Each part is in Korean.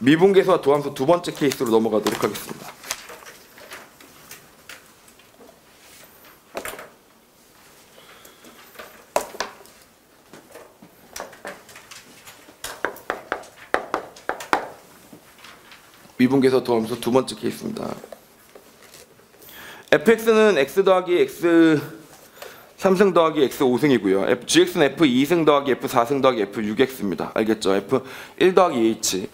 미분계수와 도함수 두 번째 케이스로 넘어가도록 하겠습니다. 미분계수와 도함수 두 번째 케이스입니다. fx는 x 더하기 x 3승 더하기 x 5승이고요. gx는 f 2승 더하기 f 4승 더하기 f 6x입니다. 알겠죠? f 1 더하기 h.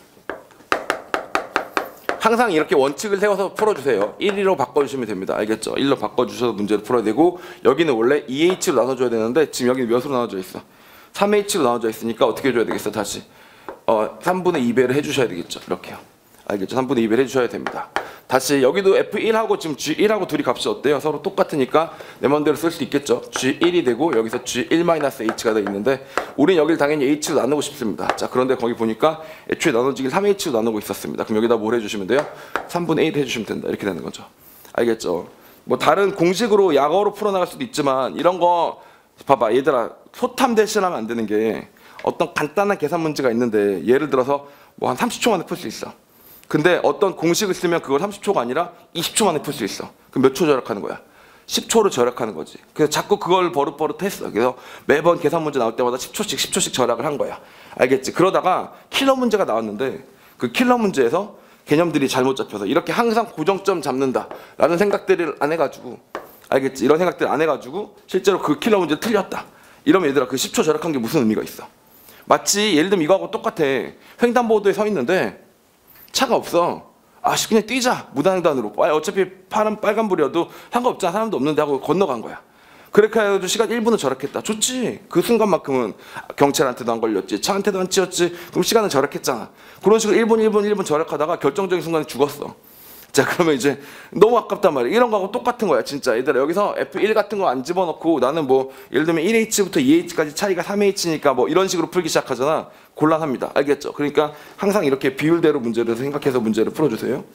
항상 이렇게 원칙을 세워서 풀어주세요. 1로 바꿔주시면 됩니다. 알겠죠? 1로 바꿔주셔서 문제를 풀어야 되고, 여기는 원래 2h로 나눠줘야 되는데 지금 여기는 몇으로 나눠져 있어? 3h로 나눠져 있으니까 어떻게 해줘야 되겠어? 다시 3분의 2배를 해주셔야 되겠죠? 이렇게요. 알겠죠? 3분의 2배를 해주셔야 됩니다. 다시 여기도 F1하고 지금 G1하고 둘이 값이 어때요? 서로 똑같으니까 내 맘대로 쓸 수 있겠죠? G1이 되고 여기서 G1-H가 돼 있는데 우린 여기를 당연히 H로 나누고 싶습니다. 자, 그런데 거기 보니까 애초에 나눠지길 3H로 나누고 있었습니다. 그럼 여기다 뭘 해주시면 돼요? 3분의 1 해주시면 된다. 이렇게 되는 거죠. 알겠죠? 뭐 다른 공식으로 약어로 풀어나갈 수도 있지만 이런 거 봐봐. 얘들아, 소탐 대신하면 안 되는 게 어떤 간단한 계산 문제가 있는데 예를 들어서 뭐 한 30초 만에 풀 수 있어. 근데 어떤 공식을 쓰면 그걸 30초가 아니라 20초 만에 풀 수 있어. 그럼 몇 초 절약하는 거야? 10초를 절약하는 거지. 그래서 자꾸 그걸 버릇버릇 했어. 그래서 매번 계산 문제 나올 때마다 10초씩 절약을 한 거야. 알겠지? 그러다가 킬러 문제가 나왔는데 그 킬러 문제에서 개념들이 잘못 잡혀서 이렇게 항상 고정점 잡는다 라는 생각들을 안 해가지고, 알겠지? 이런 생각들을 안 해가지고 실제로 그 킬러 문제를 틀렸다. 이러면 얘들아, 그 10초 절약한 게 무슨 의미가 있어? 마치 예를 들면 이거하고 똑같아. 횡단보도에 서 있는데 차가 없어. 아, 그냥 뛰자. 무단횡단으로. 어차피 빨간불이어도 상관없잖아. 사람도 없는데 하고 건너간 거야. 그렇게 해도 시간 1분을 절약했다. 좋지. 그 순간만큼은 경찰한테도 안 걸렸지. 차한테도 안 치였지. 그럼 시간은 절약했잖아. 그런 식으로 1분 절약하다가 결정적인 순간에 죽었어. 자, 그러면 이제 너무 아깝단 말이야. 이런 거하고 똑같은 거야, 진짜. 얘들아, 여기서 F1 같은 거 안 집어넣고 나는 뭐 예를 들면 1H부터 2H까지 차이가 3H니까 뭐 이런 식으로 풀기 시작하잖아. 곤란합니다. 알겠죠? 그러니까 항상 이렇게 비율대로 문제를 생각해서 문제를 풀어주세요.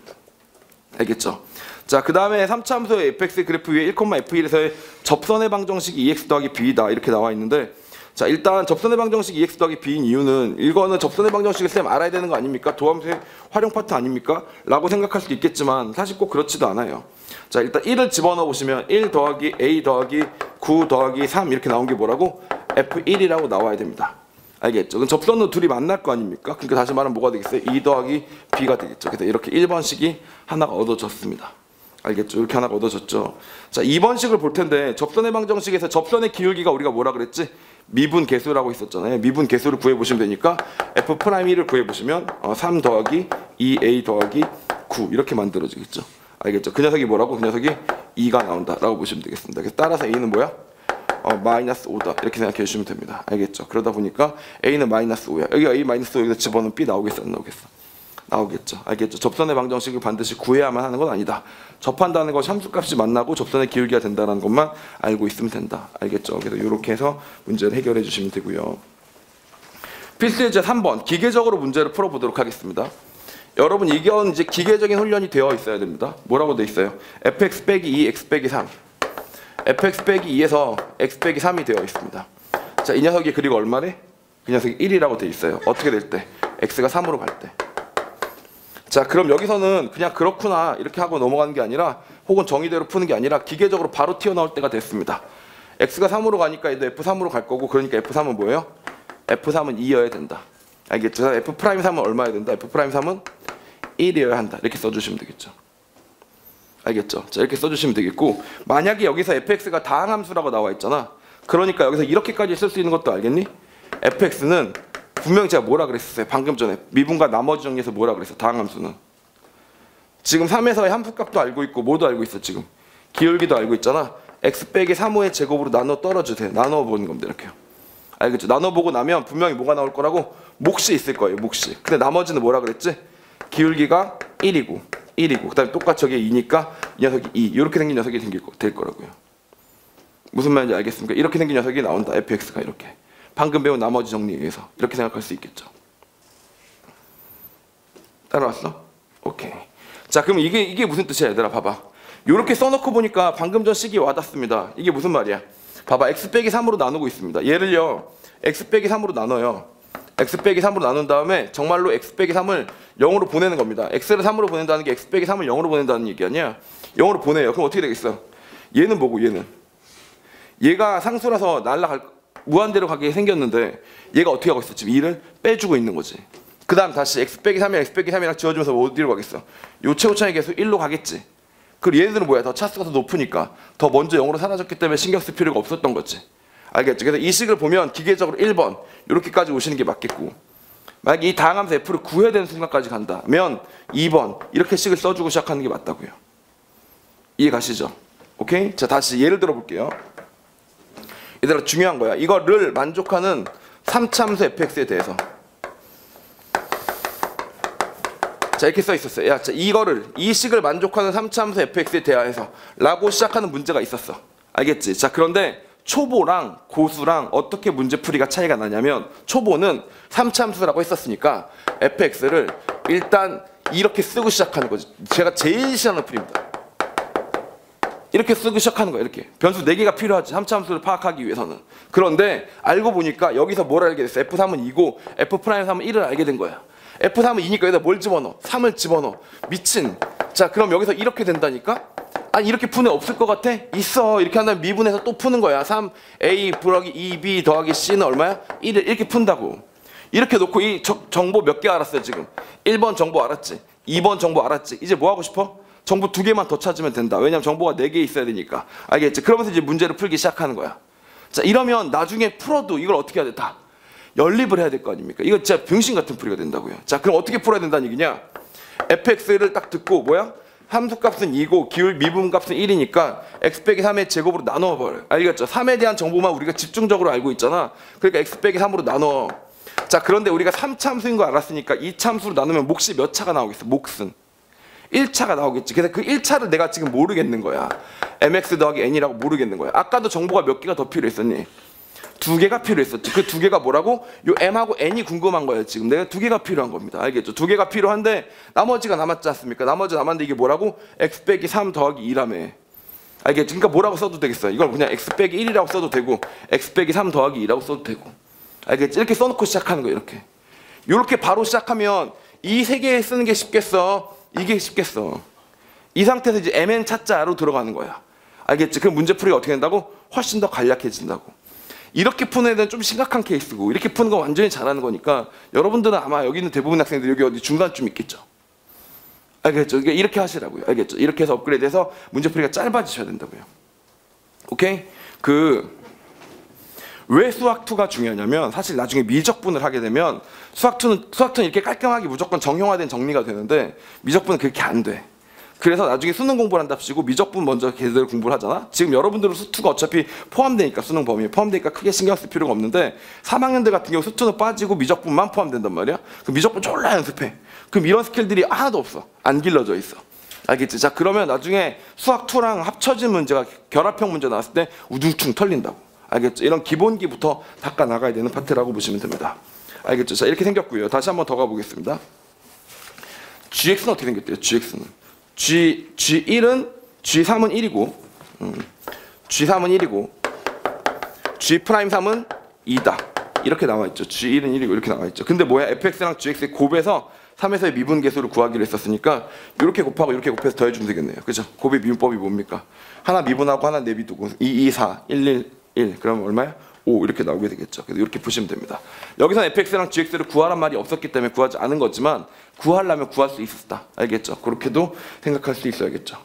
알겠죠? 자, 그 다음에 3차 함수의 fx 그래프 위에 1,f1에서의 접선의 방정식이 2x 더하기 b다 이렇게 나와 있는데, 자, 일단 접선의 방정식이 2x 더하기 b인 이유는 이거는 접선의 방정식을 쌤 알아야 되는 거 아닙니까? 도함수의 활용 파트 아닙니까? 라고 생각할 수도 있겠지만 사실 꼭 그렇지도 않아요. 자, 일단 1을 집어넣어 보시면 1 더하기 a 더하기 9 더하기 3 이렇게 나온 게 뭐라고? f1이라고 나와야 됩니다. 알겠죠? 그럼 접선은 둘이 만날 거 아닙니까? 그러니까 다시 말하면 뭐가 되겠어요? 2 더하기 b가 되겠죠. 그래서 이렇게 1번식이 하나가 얻어졌습니다. 알겠죠? 이렇게 하나가 얻어졌죠. 자, 2번식을 볼 텐데 접선의 방정식에서 접선의 기울기가 우리가 뭐라 그랬지? 미분 계수라고 했었잖아요. 미분 계수를 구해보시면 되니까 F'1을 구해보시면 3 더하기 2a 더하기 9 이렇게 만들어지겠죠. 알겠죠? 그 녀석이 뭐라고? 그 녀석이 2가 나온다라고 보시면 되겠습니다. 그래서 따라서 a는 뭐야? 마이너스 5다 이렇게 생각해 주시면 됩니다. 알겠죠? 그러다 보니까 a는 마이너스 5야. 여기가 a 마이너스 5 여기다 집어넣으면 b 나오겠어? 안 나오겠어? 나오겠죠. 알겠죠? 접선의 방정식을 반드시 구해야만 하는 건 아니다. 접한다는 것이 함수값이 만나고 접선의 기울기가 된다는 것만 알고 있으면 된다. 알겠죠? 그래서 이렇게 해서 문제를 해결해 주시면 되고요. 필수 예제 3번 기계적으로 문제를 풀어보도록 하겠습니다. 여러분, 이건 이제 기계적인 훈련이 되어 있어야 됩니다. 뭐라고 되어 있어요? fx 빼기 2, x 빼기 3. fx 빼기 2에서 x 빼기 3이 되어 있습니다. 자, 이 녀석이 그리고 얼마래? 그 녀석이 1이라고 되어 있어요. 어떻게 될 때? x가 3으로 갈 때. 자, 그럼 여기서는 그냥 그렇구나 이렇게 하고 넘어가는 게 아니라, 혹은 정의대로 푸는 게 아니라 기계적으로 바로 튀어나올 때가 됐습니다. x가 3으로 가니까 얘도 f3으로 갈 거고, 그러니까 f3은 뭐예요? f3은 2여야 된다. 알겠죠? f'3은 얼마여야 된다? f'3은 1이어야 한다. 이렇게 써주시면 되겠죠. 알겠죠? 자, 이렇게 써주시면 되겠고, 만약에 여기서 fx가 다항함수라고 나와 있잖아. 그러니까 여기서 이렇게까지 쓸 수 있는 것도 알겠니? fx는 분명히 제가 뭐라 그랬었어요? 방금 전에 미분과 나머지 정리해서 뭐라 그랬어? 다항함수는 지금 3에서의 함수값도 알고 있고 뭐도 알고 있어. 지금 기울기도 알고 있잖아. x 빼기 3호의 제곱으로 나눠 떨어주세요. 나눠 보는 겁니다. 이렇게요. 알겠죠? 나눠 보고 나면 분명히 뭐가 나올 거라고? 몫이 있을 거예요. 몫이. 근데 나머지는 뭐라 그랬지? 기울기가 1이고 그 다음에 똑같이 여기 2니까 이 녀석이 2 이렇게 생긴 녀석이 될 거라고요. 무슨 말인지 알겠습니까? 이렇게 생긴 녀석이 나온다. fx가 이렇게. 방금 배운 나머지 정리에 의해서 이렇게 생각할 수 있겠죠. 따라왔어? 오케이. 자, 그럼 이게 무슨 뜻이야, 얘들아? 봐봐. 이렇게 써놓고 보니까 방금 전 식이 와닿습니다. 이게 무슨 말이야? 봐봐, x 빼기 3으로 나누고 있습니다. 얘를요 x 빼기 3으로 나눠요. x 빼기 3으로 나눈 다음에 정말로 x 빼기 3을 0으로 보내는 겁니다. x를 3으로 보낸다는 게 x 빼기 3을 0으로 보낸다는 얘기 아니야. 0으로 보내요. 그럼 어떻게 되겠어? 얘는 뭐고 얘는? 얘가 상수라서 무한대로 가게 생겼는데 얘가 어떻게 하고 있어? 지금 2를 빼주고 있는 거지. 그 다음 다시 x 빼기 3이랑 x 빼기 3이랑 지워주면서 어디로 가겠어? 요 최고차의 계수 1로 가겠지. 그리고 얘네들은 뭐야? 더 차수가 더 높으니까 더 먼저 0으로 사라졌기 때문에 신경 쓸 필요가 없었던 거지. 알겠죠? 그래서 이 식을 보면 기계적으로 1번 이렇게까지 오시는 게 맞겠고, 만약에 이 다항하면서 f를 구해야 되는 순간까지 간다면 2번 이렇게 식을 써주고 시작하는 게 맞다고요. 이해 가시죠? 오케이? 자, 다시 예를 들어 볼게요. 얘들아, 중요한 거야. 이거를 만족하는 3차함수 fx에 대해서. 자, 이렇게 써 있었어요. 야, 자, 이 식을 만족하는 3차함수 fx에 대하여서 라고 시작하는 문제가 있었어. 알겠지? 자, 그런데 초보랑 고수랑 어떻게 문제풀이가 차이가 나냐면, 초보는 3차함수라고 했었으니까 fx를 일단 이렇게 쓰고 시작하는 거지. 제가 제일 싫어하는 풀이입니다. 이렇게 쓰고 시작하는 거야. 이렇게 변수 4개가 필요하지, 3차함수를 파악하기 위해서는. 그런데 알고 보니까 여기서 뭘 알게 됐어? f3은 2고 f'3은 1을 알게 된 거야. f3은 2니까 여기다 뭘 집어넣어? 3을 집어넣어. 미친. 자, 그럼 여기서 이렇게 된다니까? 아니, 이렇게 푸는 애 없을 것 같아? 있어. 이렇게 한 다음에 미분해서 또 푸는 거야. 3a 더하기 2b 더하기 c는 얼마야? 1을 이렇게 푼다고. 이렇게 놓고 이 정보 몇 개 알았어요 지금? 1번 정보 알았지? 2번 정보 알았지? 이제 뭐 하고 싶어? 정보 2개만 더 찾으면 된다. 왜냐면 정보가 4개 있어야 되니까. 알겠지? 그러면서 이제 문제를 풀기 시작하는 거야. 자, 이러면 나중에 풀어도 이걸 어떻게 해야 돼? 다 연립을 해야 될 거 아닙니까? 이거 진짜 병신 같은 풀이가 된다고요. 자, 그럼 어떻게 풀어야 된다는 얘기냐? fx를 딱 듣고 뭐야? 함수값은 2고 기울 미분값은 1이니까 x 빼기 3의 제곱으로 나눠버려요. 알겠죠? 3에 대한 정보만 우리가 집중적으로 알고 있잖아. 그러니까 x 빼기 3으로 나눠. 자, 그런데 우리가 3차 함수인 거 알았으니까 2차 함수로 나누면 몫이 몇 차가 나오겠어? 몫은 1차가 나오겠지. 그래서 그 1차를 내가 지금 모르겠는 거야. mx 더하기 n이라고 모르겠는 거야. 아까도 정보가 몇 개가 더 필요했었니? 2개가 필요했었지. 그 2개가 뭐라고? 요 m하고 n이 궁금한 거예요. 지금 내가 2개가 필요한 겁니다. 알겠죠? 2개가 필요한데 나머지가 남았지 않습니까? 나머지 남았는데 이게 뭐라고? x 빼기 3 더하기 2라며. 알겠죠? 그러니까 뭐라고 써도 되겠어요? 이걸 그냥 x 빼기 1이라고 써도 되고 x 빼기 3 더하기 2라고 써도 되고. 알겠지? 이렇게 써놓고 시작하는 거예요. 이렇게 바로 시작하면 이 3개 쓰는 게 쉽겠어? 이게 쉽겠어? 이 상태에서 이제 mn 찾자로 들어가는 거야. 알겠지? 그럼 문제풀이가 어떻게 된다고? 훨씬 더 간략해진다고. 이렇게 푸는 애들은 좀 심각한 케이스고, 이렇게 푸는 거 완전히 잘하는 거니까 여러분들은 아마 여기 있는 대부분 학생들 여기 어디 중간쯤 있겠죠. 알겠죠? 이렇게 하시라고요. 알겠죠? 이렇게 해서 업그레이드해서 문제풀이가 짧아지셔야 된다고요. 오케이? 왜 수학2가 중요하냐면, 사실 나중에 미적분을 하게 되면 수학2는 이렇게 깔끔하게 무조건 정형화된 정리가 되는데 미적분은 그렇게 안 돼. 그래서 나중에 수능 공부를 한답시고 미적분 먼저 걔들 공부를 하잖아. 지금 여러분들은 수2가 어차피 포함되니까, 수능 범위에 포함되니까 크게 신경 쓸 필요가 없는데 3학년들 같은 경우 수2는 빠지고 미적분만 포함된단 말이야. 그럼 미적분 졸라 연습해. 그럼 이런 스킬들이 하나도 없어. 안 길러져 있어. 알겠지? 자, 그러면 나중에 수학2랑 합쳐진 문제가 결합형 문제 나왔을 때 우중충 털린다고. 알겠죠? 이런 기본기부터 닦아 나가야 되는 파트라고 보시면 됩니다. 알겠죠? 자, 이렇게 생겼고요. 다시 한번 더 가보겠습니다. gx는 어떻게 생겼대요? gx는 G1은 G3은 1이고 G3은 1이고 G'3은 2다. 이렇게 나와 있죠. G1은 1이고 이렇게 나와 있죠. 근데 뭐야? fx랑 gx의 곱해서 3에서의 미분 계수를 구하기로 했었으니까 이렇게 곱하고 이렇게 곱해서 더해주면 되겠네요. 그죠? 곱의 미분법이 뭡니까? 하나 미분하고 하나 내비두고 2, 2, 4, 1, 1, 1. 그러면 얼마야? 5 이렇게 나오게 되겠죠. 그래서 이렇게 보시면 됩니다. 여기서는 fx랑 gx를 구하란 말이 없었기 때문에 구하지 않은 거지만 구하려면 구할 수 있었다. 알겠죠? 그렇게도 생각할 수 있어야겠죠.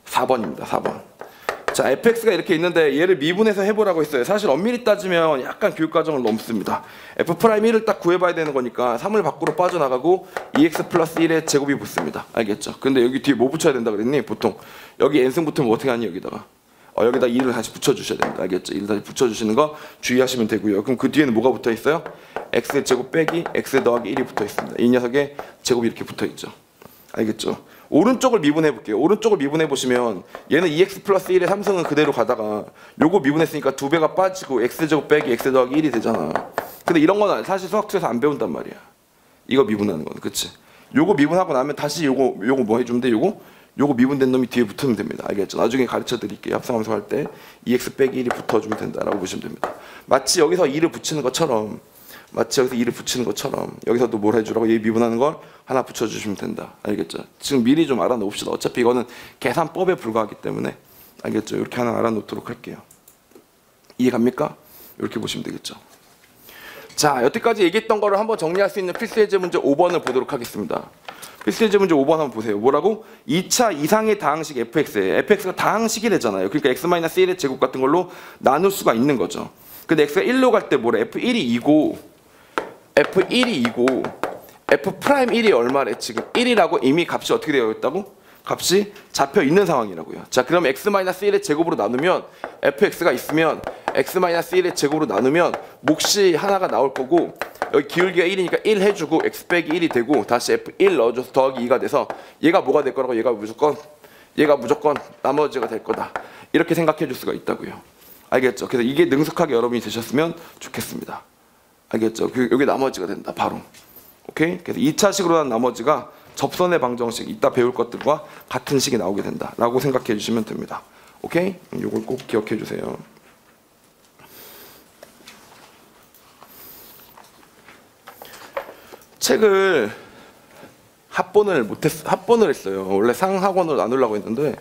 4번입니다. 4번. 자, fx가 이렇게 있는데 얘를 미분해서 해보라고 했어요. 사실 엄밀히 따지면 약간 교육과정을 넘습니다. f'1을 딱 구해봐야 되는 거니까 3을 밖으로 빠져나가고 2x 플러스 1의 제곱이 붙습니다. 알겠죠? 근데 여기 뒤에 뭐 붙여야 된다 그랬니? 보통 여기 n승 붙으면 어떻게 하니? 여기다가 여기다 2를 다시 붙여주셔야 됩니다. 알겠죠? 2를 다시 붙여주시는 거 주의하시면 되고요. 그럼 그 뒤에는 뭐가 붙어 있어요? x 제곱 빼기 x 더하기 1이 붙어 있습니다. 이 녀석의 제곱이 이렇게 붙어 있죠. 알겠죠? 오른쪽을 미분해 볼게요. 오른쪽을 미분해 보시면 얘는 2x 플러스 1의 3승은 그대로 가다가 요거 미분했으니까 2배가 빠지고 x제곱 빼기 x 더하기 1이 되잖아. 근데 이런 건 사실 수학2에서 안 배운단 말이야. 이거 미분하는 건. 그치? 요거 미분하고 나면 다시 요거 뭐 해주면 돼? 요거 요거 미분된 놈이 뒤에 붙으면 됩니다. 알겠죠? 나중에 가르쳐 드릴게요. 합성함수 할 때 2x 빼기 1이 붙어주면 된다라고 보시면 됩니다. 마치 여기서 2를 붙이는 것처럼 여기서도 뭘 해주라고 얘 미분하는 걸 하나 붙여주시면 된다. 알겠죠? 지금 미리 좀 알아놓읍시다. 어차피 이거는 계산법에 불과하기 때문에 알겠죠? 이렇게 하나 알아놓도록 할게요. 이해 갑니까? 이렇게 보시면 되겠죠. 자, 여태까지 얘기했던 거를 한번 정리할 수 있는 필수예제 문제 5번을 보도록 하겠습니다. 필수예제 문제 5번 한번 보세요. 뭐라고? 2차 이상의 다항식 fx에 fx가 다항식이래잖아요. 그러니까 x-1의 제곱 같은 걸로 나눌 수가 있는 거죠. 근데 x가 1로 갈 때 뭐래? f1이 2고 f'1이 얼마래? 지금 1이라고 이미 값이 어떻게 되어 있다고? 값이 잡혀 있는 상황이라고요. 자, 그럼 x-1의 제곱으로 나누면 fx가 있으면 x-1의 제곱으로 나누면 몫이 하나가 나올 거고 여기 기울기가 1이니까 1 해주고 x 빼기 1이 되고 다시 f1 넣어줘서 더하기 2가 돼서 얘가 뭐가 될 거라고? 얘가 무조건 나머지가 될 거다. 이렇게 생각해 줄 수가 있다고요. 알겠죠? 그래서 이게 능숙하게 여러분이 되셨으면 좋겠습니다. 알겠죠? 여기 나머지가 된다. 바로. 오케이? 그래서 2차식으로 한 나머지가 접선의 방정식, 이따 배울 것들과 같은 식이 나오게 된다라고 생각해 주시면 됩니다. 오케이? 이걸 꼭 기억해 주세요. 책을 합본을 했어요. 원래 상하권으로 나누려고 했는데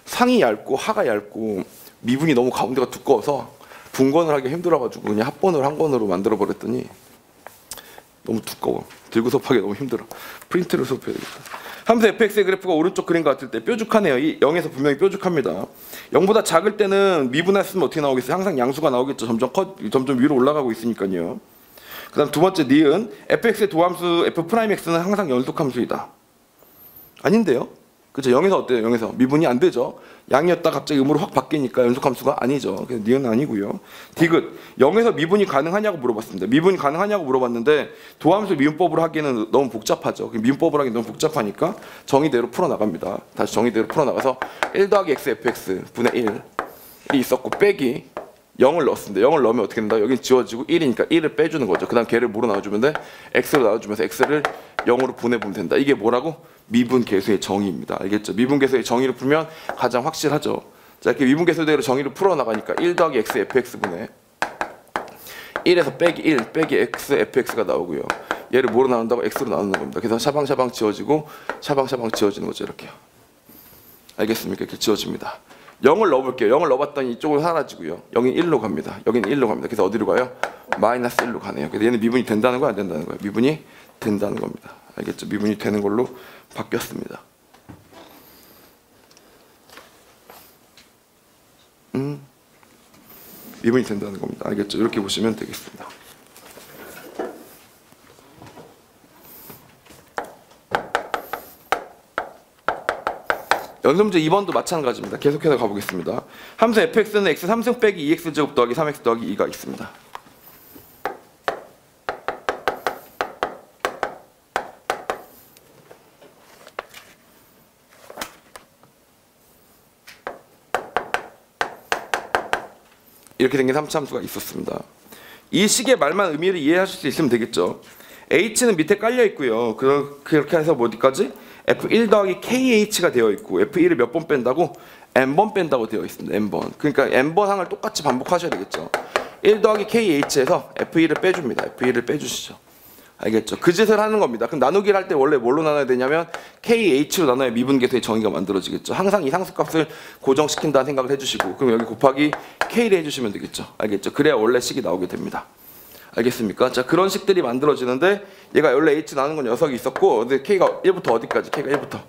상이 얇고 하가 얇고 미분이 너무 가운데가 두꺼워서 분권을 하기 힘들어가지고 그냥 합본을 한 권으로 만들어 버렸더니 너무 두꺼워. 들고 수업하기 너무 힘들어. 프린트로 수업해야 되겠다. 함수 fx의 그래프가 오른쪽 그림 같을 때 뾰족하네요. 이 0에서 분명히 뾰족합니다. 0보다 작을 때는 미분했으면 어떻게 나오겠어요? 항상 양수가 나오겠죠. 점점 위로 올라가고 있으니까요. 그 다음 두 번째 니은 fx의 도함수 f'x는 항상 연속함수이다. 아닌데요? 그죠? 0에서 어때요? 0에서 미분이 안 되죠. 양이었다 갑자기 음으로 확 바뀌니까 연속함수가 아니죠. 그래서 니은 아니고요. 디귿 0에서 미분이 가능하냐고 물어봤습니다. 미분이 가능하냐고 물어봤는데 도함수 미분법으로 하기에는 너무 복잡하죠. 미분법으로 하기 너무 복잡하니까 정의대로 풀어나갑니다. 다시 정의대로 풀어나가서 1 더하기 x fx 분의 1이 있었고 빼기 0을 넣었습니다. 0을 넣으면 어떻게 된다? 여긴 지워지고 1이니까 1을 빼주는 거죠. 그 다음 걔를 뭐로 나눠주면 돼? x로 나눠주면서 x를 0으로 보내보면 된다. 이게 뭐라고? 미분계수의 정의입니다. 알겠죠? 미분계수의 정의를 풀면 가장 확실하죠. 자, 이렇게 미분계수대로 정의를 풀어나가니까 1 더하기 x fx분의 1에서 빼기 1 빼기 x fx가 나오고요. 얘를 뭐로 나눈다고? x로 나누는 겁니다. 그래서 샤방샤방 지워지고 샤방샤방 지워지는 거죠. 이렇게요. 알겠습니까? 이렇게 지워집니다. 0을 넣어볼게요. 0을 넣어봤더니 이쪽으로 사라지고요. 0이 1로 갑니다. 여기는 1로 갑니다. 그래서 어디로 가요? 마이너스 1로 가네요. 그래서 얘는 미분이 된다는 거야? 안 된다는 거야? 미분이 된다는 겁니다. 알겠죠? 미분이 되는 걸로 바뀌었습니다. 미분이 된다는 겁니다. 알겠죠? 이렇게 보시면 되겠습니다. 연습문제 2번도 마찬가지입니다. 계속해서 가보겠습니다. 함수 fx는 x 3승 빼기 2x제곱 더하기 3x 더하기 2가 있습니다. 이렇게 생긴 3차 함수가 있었습니다. 이 식의 말만 의미를 이해하실 수 있으면 되겠죠. h는 밑에 깔려 있고요. 그렇게 해서 어디까지? f1 더하기 kh가 되어 있고 f1을 몇 번 뺀다고? n번 뺀다고 되어 있습니다. n번. 그러니까 n번 항을 똑같이 반복하셔야 되겠죠. 1 더하기 kh에서 f1을 빼줍니다. f1을 빼주시죠. 알겠죠? 그 짓을 하는 겁니다. 그럼 나누기를 할 때 원래 뭘로 나눠야 되냐면 kh로 나눠야 미분계수의 정의가 만들어지겠죠. 항상 이 상수값을 고정시킨다는 생각을 해주시고 그럼 여기 곱하기 k를 해주시면 되겠죠. 알겠죠? 그래야 원래 식이 나오게 됩니다. 알겠습니까? 자, 그런 식들이 만들어지는데 얘가 원래 h 나누는 건 녀석이 있었고 근데 k가 1부터 어디까지? k가 1부터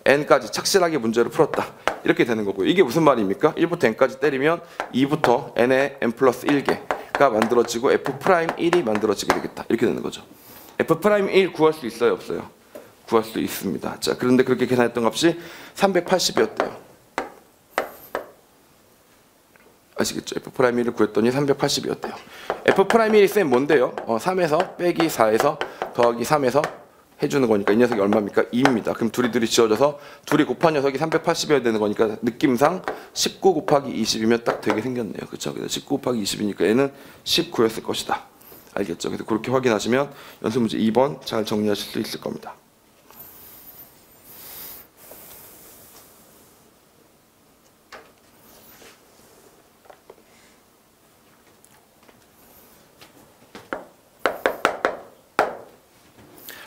n까지 착실하게 문제를 풀었다. 이렇게 되는 거고요. 이게 무슨 말입니까? 1부터 n까지 때리면 2부터 n의 n 플러스 1개가 만들어지고 f'1이 만들어지게 되겠다. 이렇게 되는 거죠. f'1 구할 수 있어요? 없어요? 구할 수 있습니다. 자, 그런데 그렇게 계산했던 값이 380이었대요. 아시겠죠? f'1을 구했더니 380이었대요. f'1이 쌤 뭔데요? 3에서 빼기 4에서 더하기 3에서 해주는 거니까 이 녀석이 얼마입니까? 2입니다. 그럼 둘이 지워져서 둘이 곱한 녀석이 380이어야 되는 거니까 느낌상 19 곱하기 20이면 딱 되게 생겼네요. 그렇죠? 그래서 19 곱하기 20이니까 얘는 19였을 것이다. 알겠죠? 그래서 그렇게 확인하시면 연습문제 2번 잘 정리하실 수 있을 겁니다.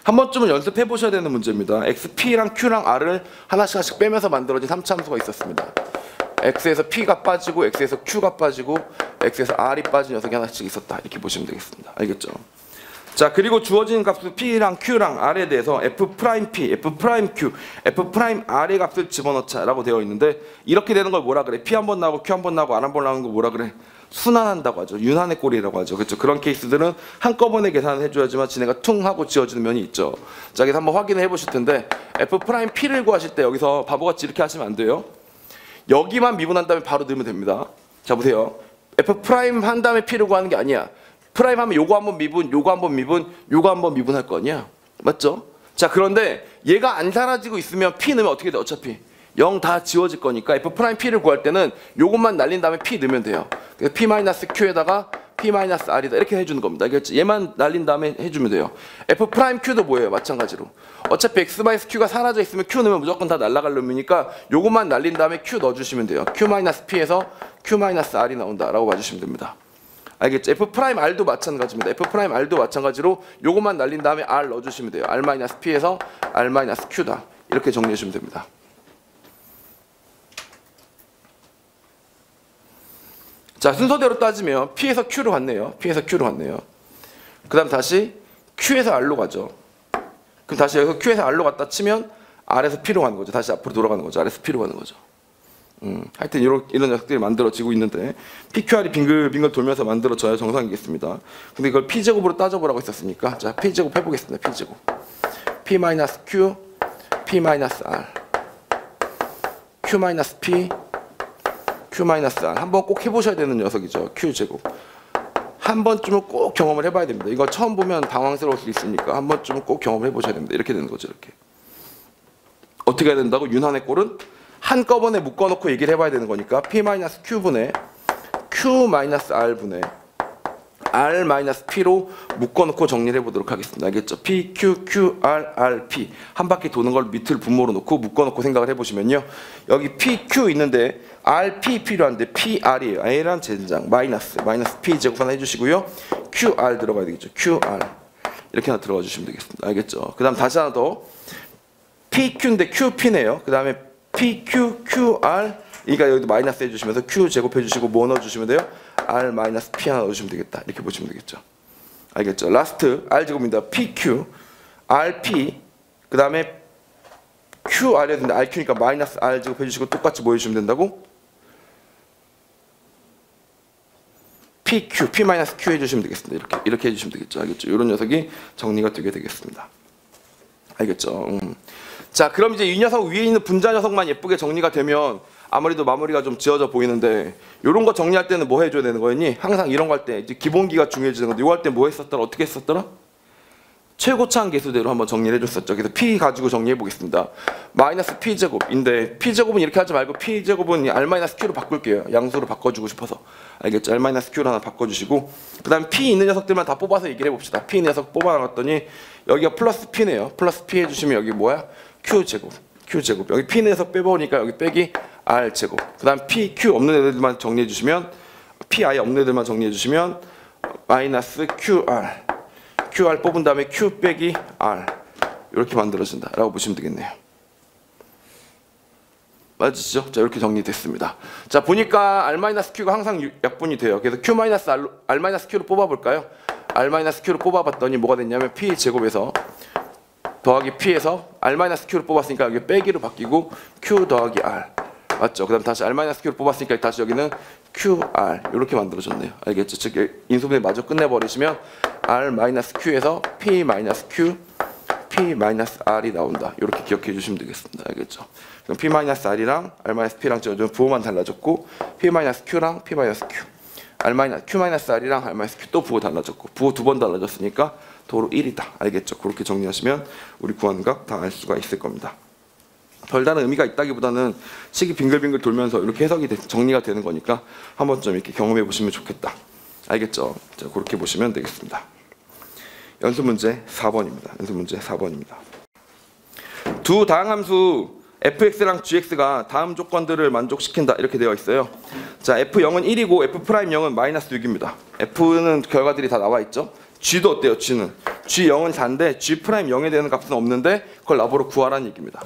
한 번쯤은 연습해 보셔야 되는 문제입니다. xp랑 q랑 r을 하나씩 빼면서 만들어진 3차 함수가 있었습니다. x에서 p가 빠지고 x에서 q가 빠지고 x에서 r이 빠진 녀석이 하나씩 있었다. 이렇게 보시면 되겠습니다. 알겠죠? 자, 그리고 주어진 값수 p랑 q랑 r에 대해서 f'p, f'q, f'r의 값을 집어넣자라고 되어 있는데 이렇게 되는 걸 뭐라 그래? p 한 번 나오고 q 한 번 나오고 r 한 번 나오는 거 뭐라 그래? 순환한다고 하죠. 윤환의 꼴이라고 하죠. 그렇죠? 그런 케이스들은 한꺼번에 계산을 해줘야지만 지네가 퉁 하고 지워지는 면이 있죠. 자, 그래서 한번 확인을 해보실 텐데 f'p를 구하실 때 여기서 바보같이 이렇게 하시면 안 돼요. 여기만 미분한 다음에 바로 넣으면 됩니다. 자, 보세요. f' 한 다음에 p를 구하는 게 아니야. 프라임 하면 요거 한번 미분, 요거 한번 미분, 요거 한번 미분할 거 아니야? 맞죠? 자, 그런데 얘가 안 사라지고 있으면 p 넣으면 어떻게 돼? 어차피 0 다 지워질 거니까 f'p를 구할 때는 요것만 날린 다음에 p 넣으면 돼요. 그래서 p-q에다가 p-r이다 이렇게 해주는 겁니다. 알겠죠? 얘만 날린 다음에 해주면 돼요. f'q도 뭐예요? 마찬가지로 어차피 x-q가 사라져 있으면 q 넣으면 무조건 다 날라갈 놈이니까 요것만 날린 다음에 q 넣어주시면 돼요. q-p에서 q-r이 나온다라고 봐주시면 됩니다. 알겠죠? f'r도 마찬가지입니다. f'r도 마찬가지로 요것만 날린 다음에 r 넣어주시면 돼요. r-p에서 r-q다. 이렇게 정리해주시면 됩니다. 자, 순서대로 따지면 p에서 q로 갔네요. p에서 q로 갔네요. 그 다음 다시 q에서 r로 가죠. 그럼 다시 여기서 q에서 r로 갔다 치면 r에서 p로 가는 거죠. 다시 앞으로 돌아가는 거죠. r에서 p로 가는 거죠. 하여튼 이런 녀석들이 만들어지고 있는데 PQR이 빙글빙글 돌면서 만들어져야 정상이겠습니다. 근데 이걸 P제곱으로 따져보라고 했었으니까 자, P제곱 해보겠습니다. P제곱 P-Q, P-R Q-P, Q-R 한번 꼭 해보셔야 되는 녀석이죠. Q제곱 한 번쯤은 꼭 경험을 해봐야 됩니다. 이거 처음 보면 당황스러울 수 있으니까 한 번쯤은 꼭 경험을 해보셔야 됩니다. 이렇게 되는 거죠. 이렇게 어떻게 해야 된다고? 윤환의 꼴은 한꺼번에 묶어놓고 얘기를 해봐야 되는 거니까 P-Q분의 Q-R분의 R-P로 묶어놓고 정리를 해보도록 하겠습니다. 알겠죠? P, Q, Q, R, P 한 바퀴 도는 걸 밑을 분모로 놓고 묶어놓고 생각을 해보시면요. 여기 P, Q 있는데 R, P 필요한데 P, R이에요. A란 젠장 마이너스 P 제곱 하나 해주시고요. Q, R 들어가야 되겠죠. Q, R 이렇게 하나 들어가 주시면 되겠습니다. 알겠죠? 그 다음 다시 하나 더 P, Q인데 Q, P네요. 그 다음에 P, Q, Q, R 그러니까 여기도 마이너스 해주시면서 Q 제곱해주시고 뭐 넣어주시면 돼요? R-P 하나 넣어주시면 되겠다. 이렇게 보시면 되겠죠. 알겠죠? 라스트 R 제곱입니다. P, Q, R, P 그 다음에 Q, R이야 되는데 R, Q니까 마이너스 R 제곱해주시고 똑같이 뭐 해주시면 된다고? P, Q, P-Q 해주시면 되겠습니다. 이렇게 해주시면 되겠죠. 알겠죠? 이런 녀석이 정리가 되게 되겠습니다. 알겠죠? 자, 그럼 이제 이 녀석 위에 있는 분자 녀석만 예쁘게 정리가 되면 아무래도 마무리가 좀 지어져 보이는데 이런 거 정리할 때는 뭐 해줘야 되는 거였니? 항상 이런 거 할 때 이제 기본기가 중요해지는 건데 이거 할 때 뭐 했었더라? 어떻게 했었더라? 최고차항 계수대로 한번 정리를 해줬었죠. 그래서 P 가지고 정리해 보겠습니다. 마이너스 P제곱인데 P제곱은 이렇게 하지 말고 P제곱은 R-Q로 바꿀게요. 양수로 바꿔주고 싶어서. 알겠죠? R-Q로 하나 바꿔주시고 그 다음에 P 있는 녀석들만 다 뽑아서 얘기를 해봅시다. P 있는 녀석 뽑아나갔더니 여기가 플러스 P네요. 플러스 P 해주시면 여기 뭐야? Q제곱 여기 P 있는 녀석 빼보니까 여기 빼기 R제곱 그 다음 P, Q 없는 애들만 정리해 주시면 P 아예 없는 애들만 정리해 주시면 마이너스 QR 뽑은 다음에 Q 빼기 R 이렇게 만들어진다 라고 보시면 되겠네요. 맞으시죠? 자, 이렇게 정리됐습니다. 자, 보니까 R-Q가 항상 약분이 돼요. 그래서 R-Q로 뽑아볼까요? R-Q로 뽑아봤더니 뭐가 됐냐면 P 제곱에서 더하기 P에서 R-Q로 뽑았으니까 여기 빼기로 바뀌고 Q 더하기 R 맞죠? 그 다음 다시 R-Q로 뽑았으니까 다시 여기는 QR 이렇게 만들어졌네요. 알겠죠? 즉 인수분해 마저 끝내버리시면 R-Q에서 P-Q P-R이 나온다. 이렇게 기억해 주시면 되겠습니다. 알겠죠? 그럼 P-R이랑 R-P랑 좀 부호만 달라졌고 P-Q랑 P-Q Q-R이랑 R-Q 또 부호 달라졌고 부호 두 번 달라졌으니까 도로 1이다. 알겠죠? 그렇게 정리하시면 우리 구하는 각 다 알 수가 있을 겁니다. 별다른 의미가 있다기보다는 식이 빙글빙글 돌면서 이렇게 해석이 정리가 되는 거니까 한 번쯤 이렇게 경험해 보시면 좋겠다. 알겠죠? 자, 그렇게 보시면 되겠습니다. 연습 문제 4번입니다. 두 다항함수 fx랑 gx가 다음 조건들을 만족시킨다 이렇게 되어 있어요. 자, f0은 1이고 f'0은 마이너스 6입니다. f는 결과들이 다 나와 있죠. g도 어때요? g는 G0은 4인데 G 프라임 0에 되는 값은 없는데 그걸 나보러 구하라는 얘기입니다.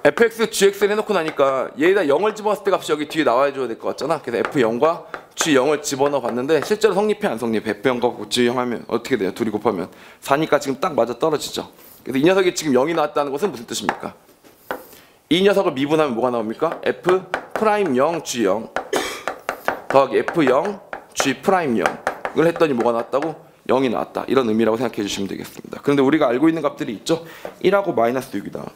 fx, gx를 해놓고 나니까 얘에다 0을 집어넣었을 때 값이 여기 뒤에 나와줘야 될 것 같잖아. 그래서 f0과 g0을 집어넣어 봤는데 실제로 성립해 안 성립해? f0과 g0 하면 어떻게 돼요? 둘이 곱하면 4니까 지금 딱 맞아 떨어지죠. 그래서 이 녀석이 지금 0이 나왔다는 것은 무슨 뜻입니까? 이 녀석을 미분하면 뭐가 나옵니까? f 프라임 0 g0 더하기 f0 g 프라임 0을 했더니 뭐가 나왔다고? 0이 나왔다. 이런 의미라고 생각해 주시면 되겠습니다. 그런데 우리가 알고 있는 값들이 있죠? 1하고 마이너스 6이다.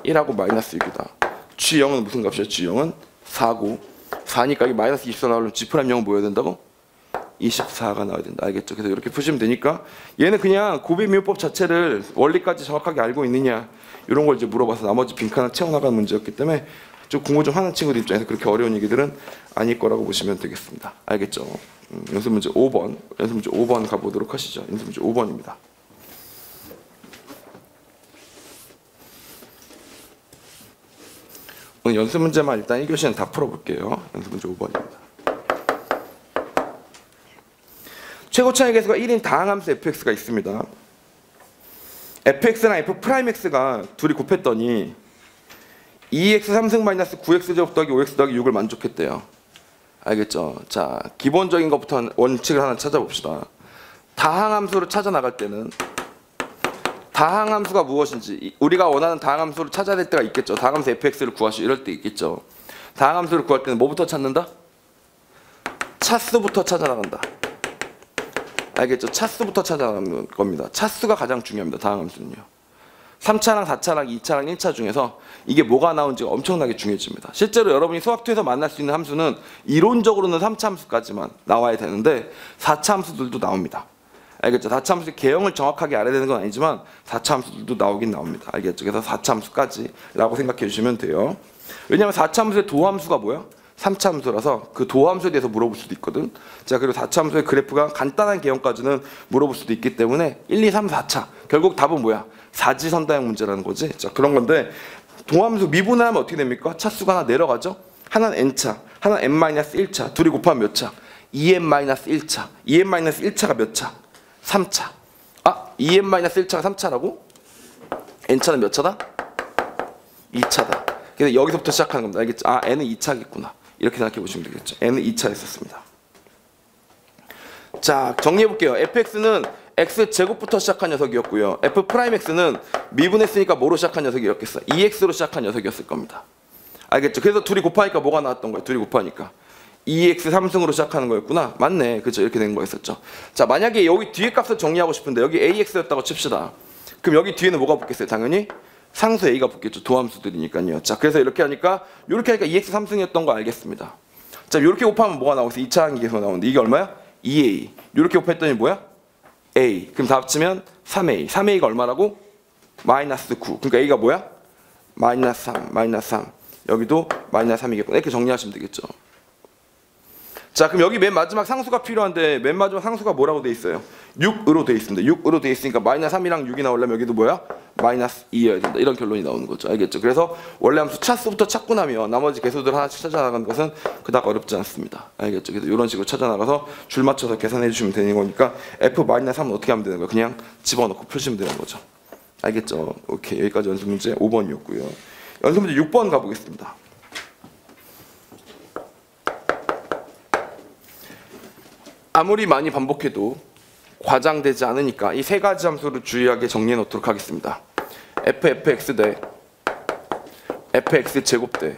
1하고 마이너스 6이다. G0은 무슨 값이야? G0은 4고 4니까 이게 마이너스 24 나오려면 G 프라임 0은 뭐여야 된다고? 24가 나와야 된다. 알겠죠? 그래서 이렇게 푸시면 되니까 얘는 그냥 고비미분법 자체를 원리까지 정확하게 알고 있느냐 이런 걸 이제 물어봐서 나머지 빈칸을 채워나가는 문제였기 때문에 좀 공부 좀 하는 친구들 입장에서 그렇게 어려운 얘기들은 아닐 거라고 보시면 되겠습니다. 알겠죠? 연습 문제 5번 연습 문제 5번 가보도록 하시죠. 연습 문제 5번입니다. 오늘 연습 문제만 일단 1교시는 다 풀어볼게요. 연습 문제 5번입니다. 최고 차이 계수가 1인 다항함수 fx가 있습니다. fx랑 f'x가 둘이 곱했더니 2x 3승 마이너스 9x 제곱 더하기 5x 더하기 6을 만족했대요. 알겠죠? 자, 기본적인 것부터 원칙을 하나 찾아봅시다. 다항함수를 찾아 나갈 때는 다항함수가 무엇인지 우리가 원하는 다항함수를 찾아야 될 때가 있겠죠. 다항함수 fx를 구하시오 이럴 때 있겠죠. 다항함수를 구할 때는 뭐부터 찾는다? 차수부터 찾아 나간다. 알겠죠? 차수부터 찾아 나가는 겁니다. 차수가 가장 중요합니다. 다항함수는요. 3차랑 4차랑 2차랑 1차 중에서 이게 뭐가 나온지가 엄청나게 중요해집니다. 실제로 여러분이 수학투에서 만날 수 있는 함수는 이론적으로는 3차 함수까지만 나와야 되는데 4차 함수들도 나옵니다. 알겠죠? 4차 함수의 개형을 정확하게 알아야 되는 건 아니지만 4차 함수들도 나오긴 나옵니다. 알겠죠? 그래서 4차 함수까지라고 생각해 주시면 돼요. 왜냐하면 4차 함수의 도함수가 뭐야? 3차 함수라서 그 도함수에 대해서 물어볼 수도 있거든. 자, 그리고 4차 함수의 그래프가 간단한 개형까지는 물어볼 수도 있기 때문에 1, 2, 3, 4차 결국 답은 뭐야? 사지선다형 문제라는 거지. 자, 그런 건데 도함수 미분을 하면 어떻게 됩니까? 차수가 하나 내려가죠? 하나는 n차, 하나는 n-1차. 둘이 곱하면 몇 차? 2n-1차. 2n-1차가 몇 차? 3차. 아, 2n-1차가 3차라고? n차는 몇 차다? 2차다. 그래서 여기서부터 시작하는 겁니다. 알겠죠? 아, n은 2차겠구나. 이렇게 생각해 보시면 되겠죠. n은 2차에 있었습니다. 자, 정리해 볼게요. fx는 x제곱부터 시작한 녀석이었고요. f'x는 미분했으니까 뭐로 시작한 녀석이었겠어? 2x로 시작한 녀석이었을 겁니다. 알겠죠? 그래서 둘이 곱하니까 뭐가 나왔던 거예요? 둘이 곱하니까 2x 3승으로 시작하는 거였구나. 맞네. 그렇죠? 이렇게 된 거였었죠. 자, 만약에 여기 뒤에 값을 정리하고 싶은데 여기 ax였다고 칩시다. 그럼 여기 뒤에는 뭐가 붙겠어요? 당연히 상수 a가 붙겠죠. 도함수들이니까요. 자, 그래서 이렇게 하니까 2x 3승이었던 거 알겠습니다. 자, 이렇게 곱하면 뭐가 나오겠어? 2차 항기에서 나오는데 이게 얼마야? 2a. 이렇게 곱했더니 뭐야? a. 그럼 다 합치면 3a. 3a가 얼마라고? 마이너스 9. 그러니까 a가 뭐야? 마이너스 3, 마이너스 3. 여기도 마이너스 3이겠구나. 이렇게 정리하시면 되겠죠. 자, 그럼 여기 맨 마지막 상수가 필요한데 맨 마지막 상수가 뭐라고 돼 있어요? 6으로 돼 있습니다. 6으로 돼 있으니까 마이너스 3이랑 6이 나오려면 여기도 뭐야? 마이너스 2여야 된다. 이런 결론이 나오는 거죠. 알겠죠? 그래서 원래 함수 차수부터 찾고 나면 나머지 개수들 하나씩 찾아나가는 것은 그닥 어렵지 않습니다. 알겠죠? 그래서 이런 식으로 찾아나가서 줄 맞춰서 계산해 주시면 되는 거니까 f-3은 어떻게 하면 되는 거예요? 그냥 집어넣고 푸시면 되는 거죠. 알겠죠? 오케이. 여기까지 연습 문제 5번이었고요. 연습 문제 6번 가보겠습니다. 아무리 많이 반복해도 과장되지 않으니까 이 세 가지 함수를 주의하게 정리해 놓도록 하겠습니다. fx 대 fx 제곱 대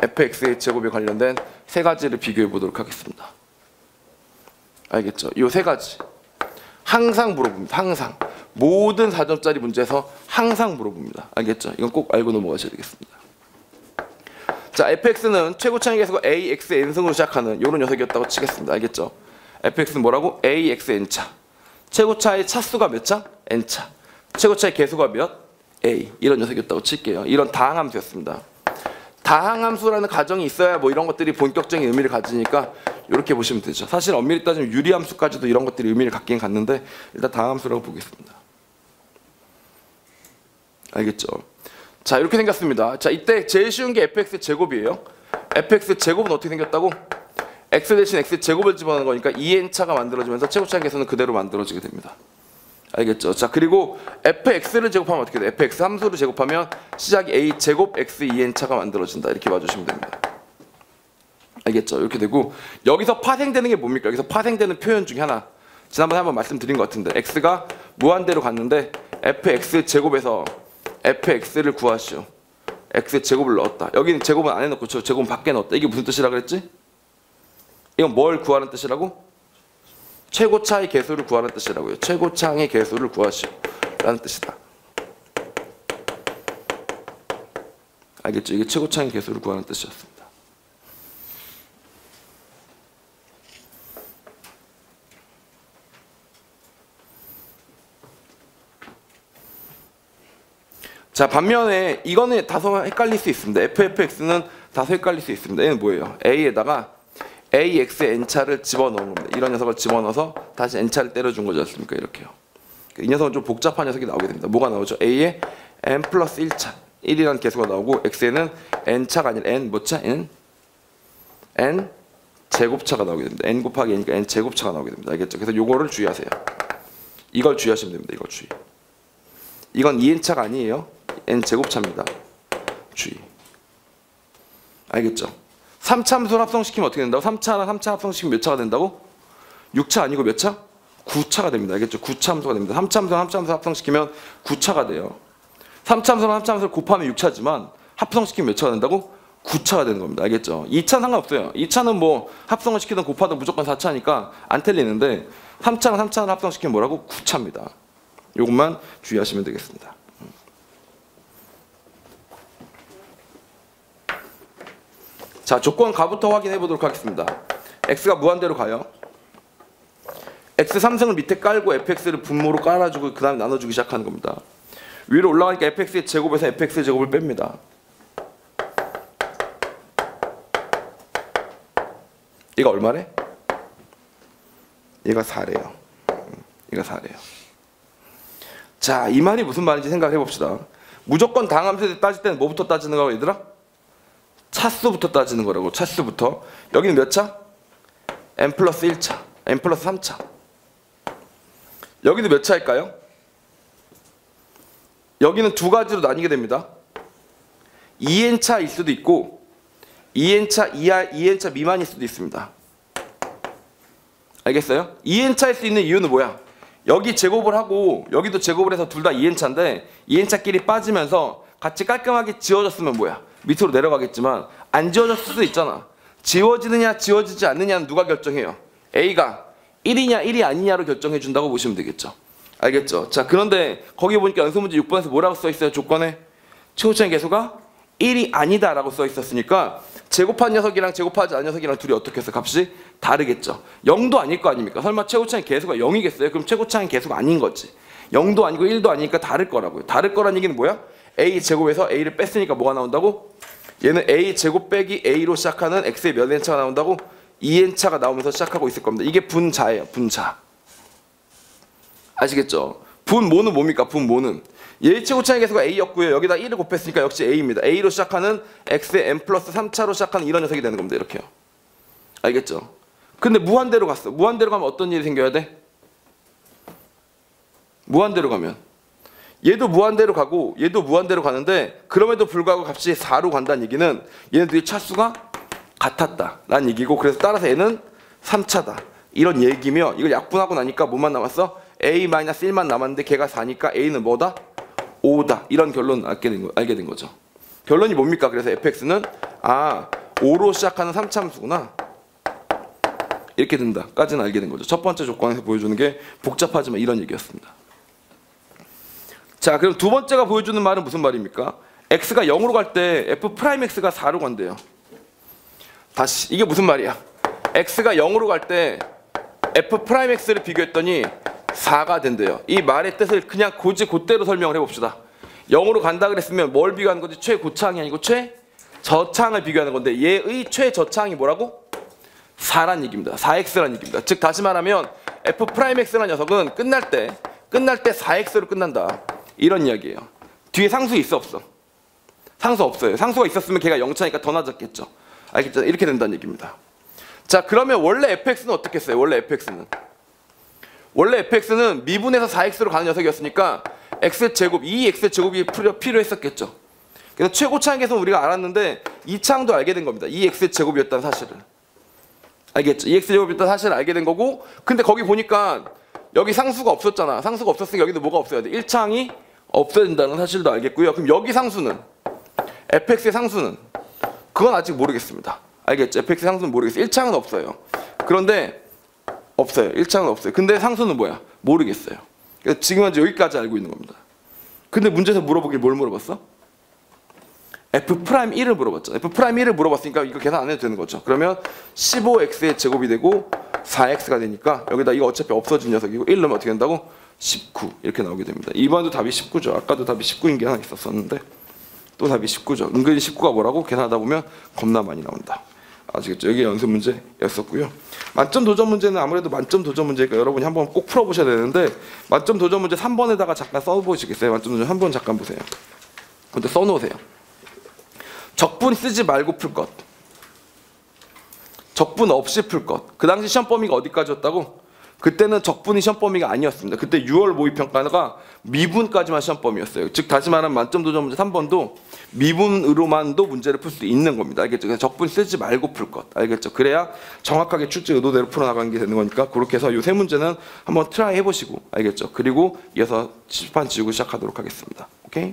fx의 제곱에 관련된 세 가지를 비교해 보도록 하겠습니다. 알겠죠? 이 세 가지 항상 물어봅니다. 항상 모든 4점짜리 문제에서 항상 물어봅니다. 알겠죠? 이건 꼭 알고 넘어가셔야 되겠습니다. 자, fx는 최고 차이 계수가 ax n승으로 시작하는 이런 녀석이었다고 치겠습니다. 알겠죠? fx는 뭐라고? ax n차. 최고 차이 차수가 몇 차? n차. 최고 차이 계수가 몇? a. 이런 녀석이었다고 칠게요. 이런 다항함수였습니다. 다항함수라는 가정이 있어야 뭐 이런 것들이 본격적인 의미를 가지니까 이렇게 보시면 되죠. 사실 엄밀히 따지면 유리함수까지도 이런 것들이 의미를 갖긴 갖는데 일단 다항함수라고 보겠습니다. 알겠죠? 자, 이렇게 생겼습니다. 자, 이때 제일 쉬운 게 fx 제곱이에요. fx 제곱은 어떻게 생겼다고? x 대신 x 제곱을 집어넣는 거니까 2n차가 만들어지면서 최고차의 개수는 그대로 만들어지게 됩니다. 알겠죠? 자, 그리고 fx를 제곱하면 어떻게 돼? fx 함수를 제곱하면 시작이 a 제곱 x 2n차가 만들어진다. 이렇게 봐주시면 됩니다. 알겠죠? 이렇게 되고 여기서 파생되는 게 뭡니까? 여기서 파생되는 표현 중에 하나. 지난번에 한번 말씀드린 것 같은데 x가 무한대로 갔는데 fx 제곱에서 fx를 구하시오. x 제곱을 넣었다. 여기는 제곱은 안에 넣고 제곱은 밖에 넣었다. 이게 무슨 뜻이라 그랬지? 이건 뭘 구하는 뜻이라고? 최고차의 개수를 구하는 뜻이라고요. 최고차의 개수를 구하시오 라는 뜻이다. 알겠죠? 이게 최고차의 개수를 구하는 뜻이었습니다. 자, 반면에 이거는 다소 헷갈릴 수 있습니다. ffx는 다소 헷갈릴 수 있습니다. 얘는 뭐예요? a에다가 ax의 n차를 집어넣은 겁니다. 이런 녀석을 집어넣어서 다시 n차를 때려준 거지 않습니까? 이렇게요. 이 녀석은 좀 복잡한 녀석이 나오게 됩니다. 뭐가 나오죠? a에 n 플러스 1차 1이라는 개수가 나오고 x에는 n차가 아니라 n 뭐차? n 제곱차가 나오게 됩니다. n 곱하기 n이니까 n 제곱차가 나오게 됩니다. 알겠죠? 그래서 요거를 주의하세요. 이걸 주의하시면 됩니다. 이걸 주의. 이건 2n차가 아니에요. n 제곱차입니다. 주의. 알겠죠? 3차 함수를 합성시키면 어떻게 된다고? 3차랑 3차 합성시키면 몇 차가 된다고? 6차 아니고 몇 차? 9차가 됩니다. 알겠죠? 9차 함수가 됩니다. 3차 함수랑 3차 함수 합성시키면 9차가 돼요. 3차 함수랑 3차 함수를 곱하면 6차지만 합성시키면 몇 차가 된다고? 9차가 되는 겁니다. 알겠죠? 2차는 상관없어요. 2차는 뭐 합성을 시키든 곱하든 무조건 4차니까 안 틀리는데 3차랑 3차를 합성시키면 뭐라고? 9차입니다. 이것만 주의하시면 되겠습니다. 자, 조건 가부터 확인해 보도록 하겠습니다. x가 무한대로 가요. x 3승을 밑에 깔고 fx를 분모로 깔아주고 그 다음에 나눠주기 시작하는 겁니다. 위로 올라가니까 fx의 제곱에서 fx의 제곱을 뺍니다. 얘가 얼마래? 얘가 4래요. 얘가 4래요. 자, 이 말이 무슨 말인지 생각해 봅시다. 무조건 당함수에 따질 때는 뭐부터 따지는 거라고 얘들아? 차수부터 따지는 거라고. 차수부터. 여기는 몇 차? n 플러스 1차, n 플러스 3차. 여기는 몇 차일까요? 여기는 두 가지로 나뉘게 됩니다. 2n차일 수도 있고 2n차 이하, 2n차 미만일 수도 있습니다. 알겠어요? 2n차일 수 있는 이유는 뭐야? 여기 제곱을 하고 여기도 제곱을 해서 둘 다 2n차인데 2n차끼리 빠지면서 같이 깔끔하게 지워졌으면 뭐야? 밑으로 내려가겠지만 안 지워졌을 수도 있잖아. 지워지느냐 지워지지 않느냐는 누가 결정해요? A가 1이냐 1이 아니냐로 결정해 준다고 보시면 되겠죠. 알겠죠? 자, 그런데 거기 보니까 연습문제 6번에서 뭐라고 써 있어요? 조건에 최고차의 개수가 1이 아니다 라고 써 있었으니까 제곱한 녀석이랑 제곱하지 않은 녀석이랑 둘이 어떻게 해서 값이 다르겠죠. 0도 아닐 거 아닙니까? 설마 최고차의 개수가 0이겠어요? 그럼 최고차의 개수가 아닌 거지. 0도 아니고 1도 아니니까 다를 거라고요. 다를 거란 얘기는 뭐야? a 제곱에서 a를 뺐으니까 뭐가 나온다고? 얘는 a 제곱 빼기 a로 시작하는 x의 몇 n차가 나온다고? 2n차가 나오면서 시작하고 있을 겁니다. 이게 분자예요. 분자. 아시겠죠? 분모는 뭡니까? 분모는 얘의 최고차의 개수가 a였고요. 여기다 1을 곱했으니까 역시 a입니다. a로 시작하는 x의 n 플러스 3차로 시작하는 이런 녀석이 되는 겁니다. 이렇게요. 알겠죠? 근데 무한대로 갔어. 무한대로 가면 어떤 일이 생겨야 돼? 무한대로 가면 얘도 무한대로 가고 얘도 무한대로 가는데 그럼에도 불구하고 값이 4로 간다는 얘기는 얘네들이 차수가 같았다 라는 얘기고, 그래서 따라서 얘는 3차다 이런 얘기며, 이걸 약분하고 나니까 뭐만 남았어? a-1만 남았는데 걔가 4니까 a는 뭐다? 5다 이런 결론을 알게 된 거죠. 결론이 뭡니까? 그래서 fx는 5로 시작하는 3차 함수구나 이렇게 된다 까지는 알게 된 거죠. 첫 번째 조건에서 보여주는 게 복잡하지만 이런 얘기였습니다. 자, 그럼 두 번째가 보여주는 말은 무슨 말입니까? x가 0으로 갈 때 f'x가 4로 간대요. 다시, 이게 무슨 말이야? x가 0으로 갈 때 f'x를 비교했더니 4가 된대요. 이 말의 뜻을 그냥 곧대로 설명을 해봅시다. 0으로 간다 그랬으면 뭘 비교하는 거지? 최고차항이 아니고 최저차항을 비교하는 건데 얘의 최저차항이 뭐라고? 4란 얘기입니다. 4x란 얘기입니다. 즉 다시 말하면 f'x라는 녀석은 끝날 때 4x로 끝난다 이런 이야기예요. 뒤에 상수 있어 없어? 상수 없어요. 상수가 있었으면 걔가 0차니까 더 낮았겠죠. 알겠죠? 이렇게 된다는 얘기입니다. 자, 그러면 원래 fx는 어떻게 했어요? 원래 fx는 미분에서 4x로 가는 녀석이었으니까 x제곱, 2x제곱이 필요했었겠죠. 그래서 최고차항에서는 우리가 알았는데 이 차항도 알게 된 겁니다. 2x제곱이었다는 사실을. 알겠죠? 2x제곱이었다는 사실을 알게 된 거고, 근데 거기 보니까 여기 상수가 없었잖아. 상수가 없었으니까 여기도 뭐가 없어야 돼? 1차항이 없어야 된다는 사실도 알겠고요. 그럼 여기 상수는, fx의 상수는, 그건 아직 모르겠습니다. 알겠죠? fx의 상수는 모르겠어요. 1차항은 없어요. 그런데 없어요. 1차항은 없어요. 근데 상수는 뭐야? 모르겠어요. 그래서 지금 현재 여기까지 알고 있는 겁니다. 근데 문제에서 물어보길 뭘 물어봤어? f'1을 물어봤죠. f'1을 물어봤으니까 이거 계산 안 해도 되는 거죠. 그러면 15x의 제곱이 되고 4x가 되니까 여기다 이거 어차피 없어진 녀석이고 1 넣으면 어떻게 된다고? 19 이렇게 나오게 됩니다. 2번도 답이 19죠. 아까도 답이 19인 게 하나 있었었는데 또 답이 19죠. 은근히 19가 뭐라고? 계산하다 보면 겁나 많이 나온다. 아시겠죠? 여기 연습 문제였었고요. 만점 도전 문제는 아무래도 만점 도전 문제니까 여러분이 한번 꼭 풀어보셔야 되는데, 만점 도전 문제 3번에다가 잠깐 써보시겠어요? 만점 도전 3번 잠깐 보세요. 근데 써놓으세요. 적분 쓰지 말고 풀 것, 적분 없이 풀 것. 그 당시 시험 범위가 어디까지였다고? 그때는 적분이 시험 범위가 아니었습니다. 그때 6월 모의평가가 미분까지만 시험 범위였어요. 즉 다시 말하면 만점 도전 문제 3번도 미분으로만도 문제를 풀 수 있는 겁니다. 알겠죠? 그래서 적분 쓰지 말고 풀 것. 알겠죠? 그래야 정확하게 출제 의도대로 풀어나가는 게 되는 거니까, 그렇게 해서 이 세 문제는 한번 트라이 해보시고, 알겠죠? 그리고 이어서 칠판 지우고 시작하도록 하겠습니다. 오케이?